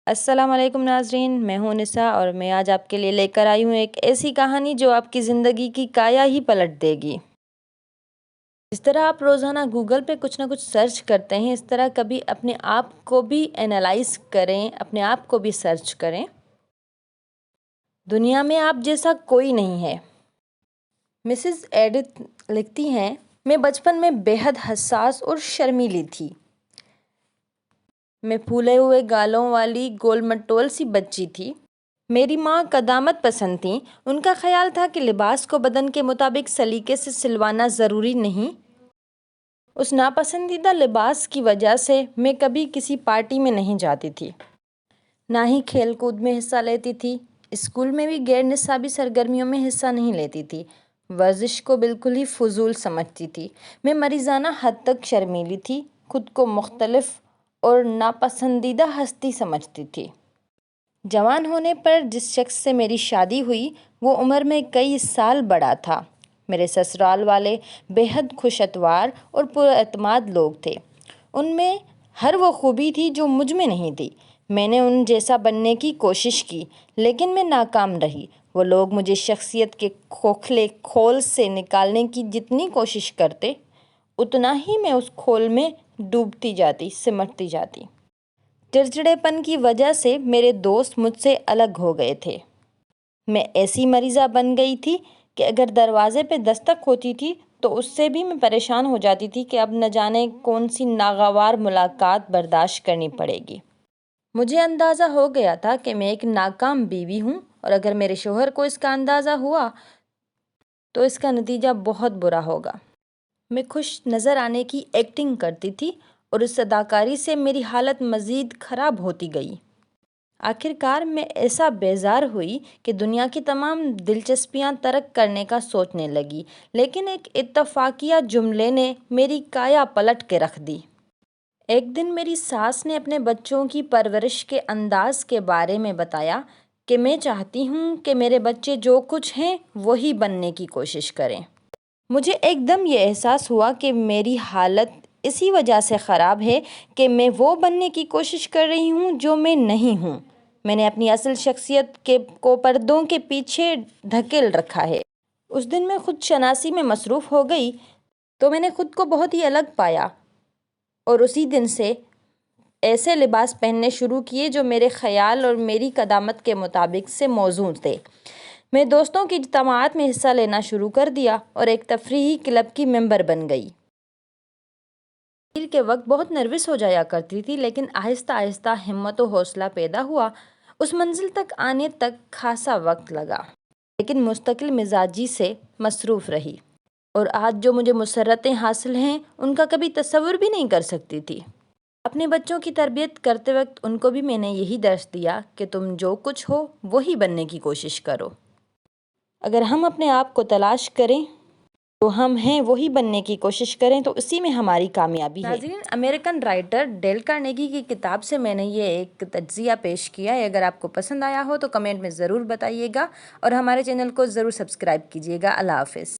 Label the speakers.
Speaker 1: السلام علیکم ناظرین، میں ہوں نسا اور میں آج آپ کے لیے لے کر آئی ہوں ایک ایسی کہانی جو آپ کی زندگی کی کایا ہی پلٹ دے گی۔ جس طرح آپ روزانہ گوگل پہ کچھ نہ کچھ سرچ کرتے ہیں، اس طرح کبھی اپنے آپ کو بھی اینالائز کریں، اپنے آپ کو بھی سرچ کریں۔ دنیا میں آپ جیسا کوئی نہیں ہے۔ مسز ایڈتھ لکھتی ہیں، میں بچپن میں بے حد حساس اور شرمیلی تھی۔ میں پھولے ہوئے گالوں والی گول مٹول سی بچی تھی۔ میری ماں قدامت پسند تھیں۔ ان کا خیال تھا کہ لباس کو بدن کے مطابق سلیقے سے سلوانا ضروری نہیں۔ اس ناپسندیدہ لباس کی وجہ سے میں کبھی کسی پارٹی میں نہیں جاتی تھی، نہ ہی کھیل کود میں حصہ لیتی تھی۔ اسکول میں بھی غیر نصابی سرگرمیوں میں حصہ نہیں لیتی تھی۔ ورزش کو بالکل ہی فضول سمجھتی تھی۔ میں مریضانہ حد تک شرمیلی تھی، خود کو مختلف اور ناپسندیدہ ہستی سمجھتی تھی۔ جوان ہونے پر جس شخص سے میری شادی ہوئی وہ عمر میں کئی سال بڑا تھا۔ میرے سسرال والے بے حد خوش اتوار اور پر اعتماد لوگ تھے۔ ان میں ہر وہ خوبی تھی جو مجھ میں نہیں تھی۔ میں نے ان جیسا بننے کی کوشش کی لیکن میں ناکام رہی۔ وہ لوگ مجھے شخصیت کے کھوکھلے کھول سے نکالنے کی جتنی کوشش کرتے، اتنا ہی میں اس کھول میں ڈوبتی جاتی، سمٹتی جاتی۔ چڑچڑے پن کی وجہ سے میرے دوست مجھ سے الگ ہو گئے تھے۔ میں ایسی مریضہ بن گئی تھی کہ اگر دروازے پہ دستک ہوتی تھی تو اس سے بھی میں پریشان ہو جاتی تھی کہ اب نہ جانے کون سی ناگوار ملاقات برداشت کرنی پڑے گی۔ مجھے اندازہ ہو گیا تھا کہ میں ایک ناکام بیوی ہوں اور اگر میرے شوہر کو اس کا اندازہ ہوا تو اس کا نتیجہ بہت برا ہوگا۔ میں خوش نظر آنے کی ایکٹنگ کرتی تھی اور اس اداکاری سے میری حالت مزید خراب ہوتی گئی۔ آخر کار میں ایسا بیزار ہوئی کہ دنیا کی تمام دلچسپیاں ترک کرنے کا سوچنے لگی، لیکن ایک اتفاقیہ جملے نے میری کایا پلٹ کے رکھ دی۔ ایک دن میری ساس نے اپنے بچوں کی پرورش کے انداز کے بارے میں بتایا کہ میں چاہتی ہوں کہ میرے بچے جو کچھ ہیں وہی بننے کی کوشش کریں۔ مجھے ایک دم یہ احساس ہوا کہ میری حالت اسی وجہ سے خراب ہے کہ میں وہ بننے کی کوشش کر رہی ہوں جو میں نہیں ہوں۔ میں نے اپنی اصل شخصیت کو پردوں کے پیچھے دھکیل رکھا ہے۔ اس دن میں خود شناسی میں مصروف ہو گئی تو میں نے خود کو بہت ہی الگ پایا اور اسی دن سے ایسے لباس پہننے شروع کیے جو میرے خیال اور میری قدامت کے مطابق سے موزوں تھے۔ میں دوستوں کی اجتماعات میں حصہ لینا شروع کر دیا اور ایک تفریحی کلب کی ممبر بن گئی۔ کے وقت بہت نروس ہو جایا کرتی تھی لیکن آہستہ آہستہ ہمت و حوصلہ پیدا ہوا۔ اس منزل تک آنے تک خاصا وقت لگا لیکن مستقل مزاجی سے مصروف رہی اور آج جو مجھے مسرتیں حاصل ہیں ان کا کبھی تصور بھی نہیں کر سکتی تھی۔ اپنے بچوں کی تربیت کرتے وقت ان کو بھی میں نے یہی درس دیا کہ تم جو کچھ ہو وہی بننے کی کوشش کرو۔ اگر ہم اپنے آپ کو تلاش کریں تو ہم ہیں وہی بننے کی کوشش کریں تو اسی میں ہماری کامیابی ہے۔ ناظرین، امریکن رائٹر ڈیل کارنیگی کی کتاب سے میں نے یہ ایک تجزیہ پیش کیا ہے۔ اگر آپ کو پسند آیا ہو تو کمنٹ میں ضرور بتائیے گا اور ہمارے چینل کو ضرور سبسکرائب کیجیے گا۔ اللہ حافظ۔